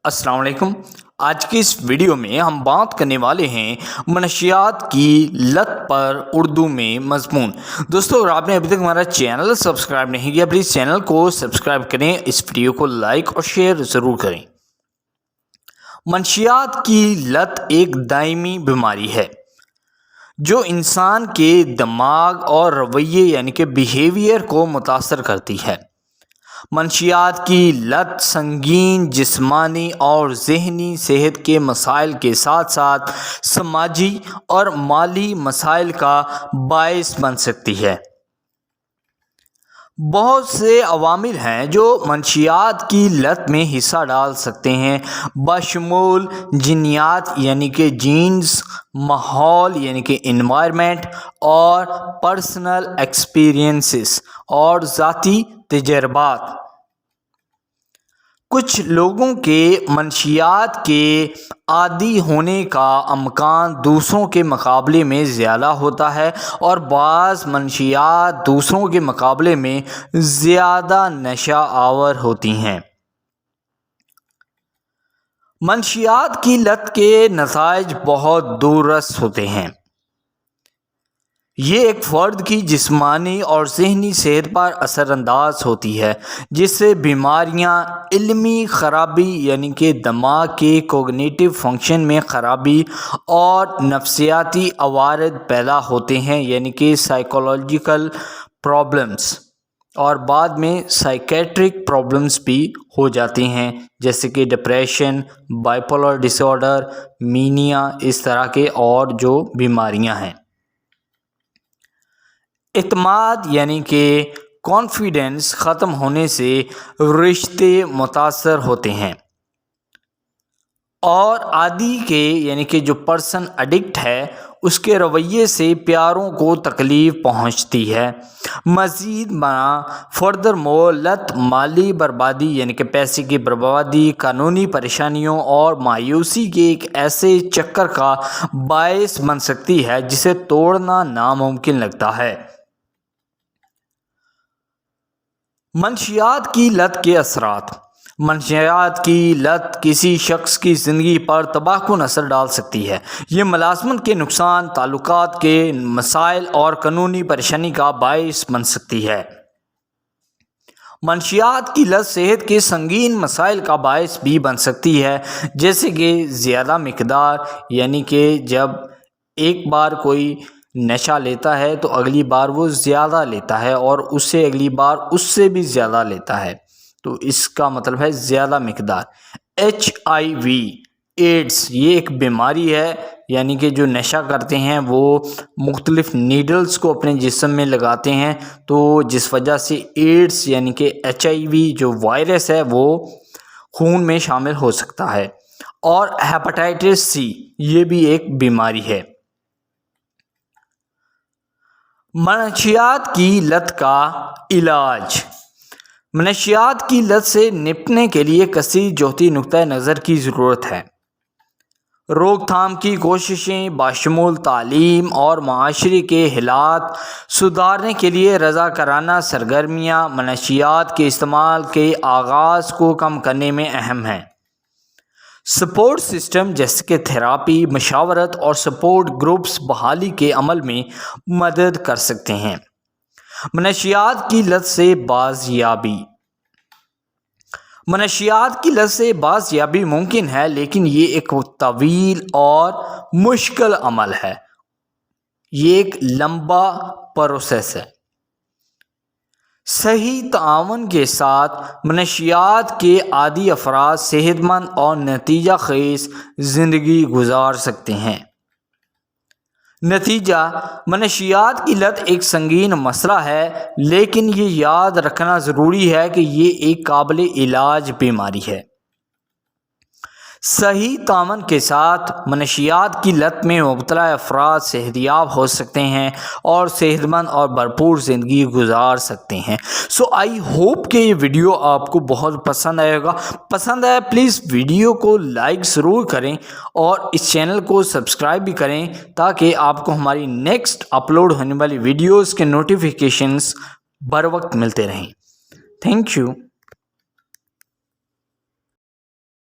السلام علیکم۔ آج کی اس ویڈیو میں ہم بات کرنے والے ہیں منشیات کی لت پر اردو میں مضمون۔ دوستو، اگر آپ نے ابھی تک ہمارا چینل سبسکرائب نہیں کیا، پلیز چینل کو سبسکرائب کریں، اس ویڈیو کو لائک اور شیئر ضرور کریں۔ منشیات کی لت ایک دائمی بیماری ہے جو انسان کے دماغ اور رویے یعنی کہ بیہیویئر کو متاثر کرتی ہے۔ منشیات کی لت سنگین جسمانی اور ذہنی صحت کے مسائل کے ساتھ ساتھ سماجی اور مالی مسائل کا باعث بن سکتی ہے۔ بہت سے عوامل ہیں جو منشیات کی لت میں حصہ ڈال سکتے ہیں، بشمول جینیات یعنی کہ جینز، ماحول یعنی کہ انوائرمنٹ، اور پرسنل ایکسپیرینسز اور ذاتی تجربات۔ کچھ لوگوں کے منشیات کے عادی ہونے کا امکان دوسروں کے مقابلے میں زیادہ ہوتا ہے اور بعض منشیات دوسروں کے مقابلے میں زیادہ نشہ آور ہوتی ہیں۔ منشیات کی لت کے نتائج بہت دور رس ہوتے ہیں۔ یہ ایک فرد کی جسمانی اور ذہنی صحت پر اثر انداز ہوتی ہے، جس سے بیماریاں، علمی خرابی یعنی کہ دماغ کے کوگنیٹو فنکشن میں خرابی اور نفسیاتی عوارض پیدا ہوتے ہیں یعنی کہ سائیکولوجیکل پرابلمز، اور بعد میں سائیکیٹرک پرابلمز بھی ہو جاتے ہیں جیسے کہ ڈپریشن، بائپولر ڈس آرڈر، مینیا، اس طرح کے اور جو بیماریاں ہیں۔ اعتماد یعنی کہ کانفیڈنس ختم ہونے سے رشتے متاثر ہوتے ہیں، اور عادی کے یعنی کہ جو پرسن ایڈکٹ ہے اس کے رویے سے پیاروں کو تکلیف پہنچتی ہے۔ مزید فردر مور لت مالی بربادی یعنی کہ پیسے کی بربادی، قانونی پریشانیوں اور مایوسی کے ایک ایسے چکر کا باعث بن سکتی ہے جسے توڑنا ناممکن لگتا ہے۔ منشیات کی لت کے اثرات۔ منشیات کی لت کسی شخص کی زندگی پر تباہ کن اثر ڈال سکتی ہے۔ یہ ملازمت کے نقصان، تعلقات کے مسائل اور قانونی پریشانی کا باعث بن سکتی ہے۔ منشیات کی لت صحت کے سنگین مسائل کا باعث بھی بن سکتی ہے، جیسے کہ زیادہ مقدار، یعنی کہ جب ایک بار کوئی نشہ لیتا ہے تو اگلی بار وہ زیادہ لیتا ہے اور اس سے اگلی بار اس سے بھی زیادہ لیتا ہے، تو اس کا مطلب ہے زیادہ مقدار۔ HIV ایڈز یہ ایک بیماری ہے، یعنی کہ جو نشہ کرتے ہیں وہ مختلف نیڈلز کو اپنے جسم میں لگاتے ہیں، تو جس وجہ سے ایڈز یعنی کہ HIV جو وائرس ہے وہ خون میں شامل ہو سکتا ہے۔ اور ہیپاٹائٹس C یہ بھی ایک بیماری ہے۔ منشیات کی لت کا علاج۔ منشیات کی لت سے نپٹنے کے لیے کثیر جہتی نقطہ نظر کی ضرورت ہے۔ روک تھام کی کوششیں بشمول تعلیم اور معاشرے کے حالات سدھارنے کے لیے رضاکارانہ سرگرمیاں منشیات کے استعمال کے آغاز کو کم کرنے میں اہم ہیں۔ سپورٹ سسٹم جیسے کہ تھراپی، مشاورت اور سپورٹ گروپس بحالی کے عمل میں مدد کر سکتے ہیں۔ منشیات کی لت سے بازیابی۔ منشیات کی لت سے بازیابی ممکن ہے، لیکن یہ ایک طویل اور مشکل عمل ہے۔ یہ ایک لمبا پروسیس ہے۔ صحیح تعاون کے ساتھ منشیات کے عادی افراد صحت مند اور نتیجہ خیز زندگی گزار سکتے ہیں۔ نتیجہ: منشیات کی لت ایک سنگین مسئلہ ہے، لیکن یہ یاد رکھنا ضروری ہے کہ یہ ایک قابل علاج بیماری ہے۔ صحیح تعاون کے ساتھ منشیات کی لت میں مبتلا افراد صحت یاب ہو سکتے ہیں اور صحت مند اور بھرپور زندگی گزار سکتے ہیں۔ آئی ہوپ کہ یہ ویڈیو آپ کو بہت پسند آئے گا۔ پسند آیا پلیز ویڈیو کو لائک ضرور کریں اور اس چینل کو سبسکرائب بھی کریں تاکہ آپ کو ہماری نیکسٹ اپلوڈ ہونے والی ویڈیوز کے نوٹیفیکیشنز بر وقت ملتے رہیں۔ Thank you.